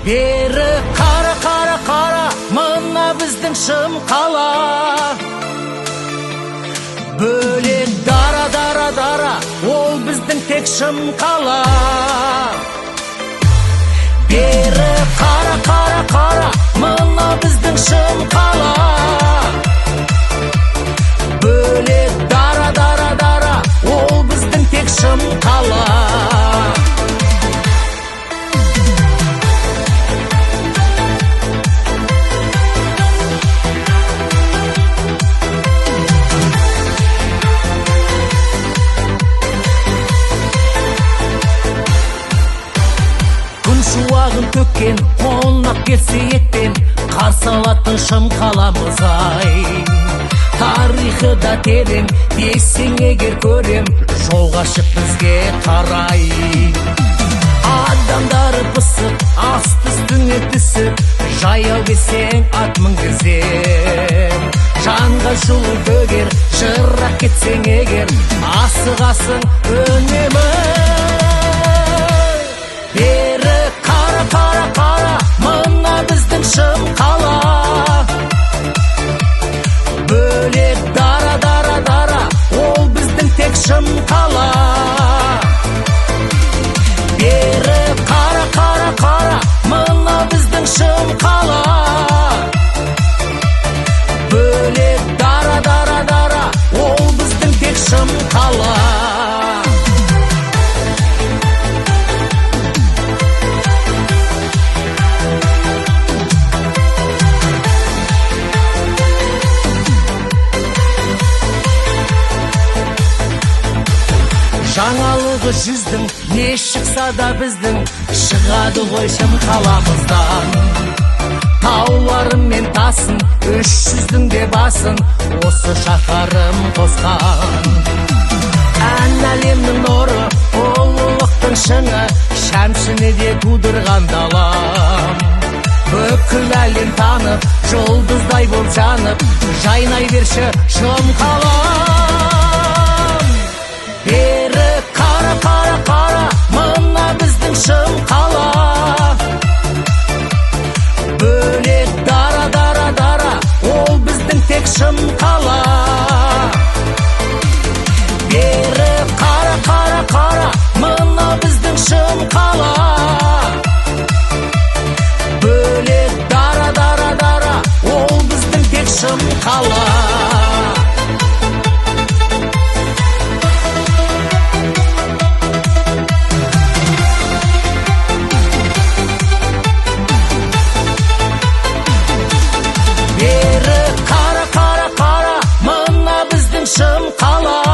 Бері қара, қара, қара, мына біздің шым қала. Бөлек дара, дара, дара, ол біздің тек шым қала. Бері қара, қара, қара, мына біздің шым қала. Бөлек дара, дара, дара, ол біздің тек шым қала. Шуағын төккен, қонақ келсе еттен, қарсы алатын шым қаламыз ай. Тарихы да терең, десең егер көрем, жолға шық бізге қарай. Адамдары пысып, асты-үстіңе түсіп, жаяу келсең ат мінгізем. Жанға жылу төгер, жырақ кетсең егер, асығасың үнемі. Бері қара, қара, қара, мына біздің шым қала. Бөлек дара, дара, дара, ол біздің тек шым қала. Бері қара, қара, қара, мына біздің шым қала. Бөлек дара, дара, дара, ол біздің тек шым қала. Жаңалығы жүздің, не шықса да біздің, шығады ғой шым қаламыздан. Тауларым мен тасын, 300-дің де басын, осы шаһарым қосқан. Ән әлемнің нұры, ұлылықтың шыңы, шәмшіні де тудырған далам. Бүкіл әлем танып, жұлдыздай болып жанып, жайнай берші шым қалам. Бері қара, қара, қара, мына біздің шым қала. Бөлек дара, дара, дара, ол біздің тек шым қала. Бері қара, қара, қара, мына біздің шым қала.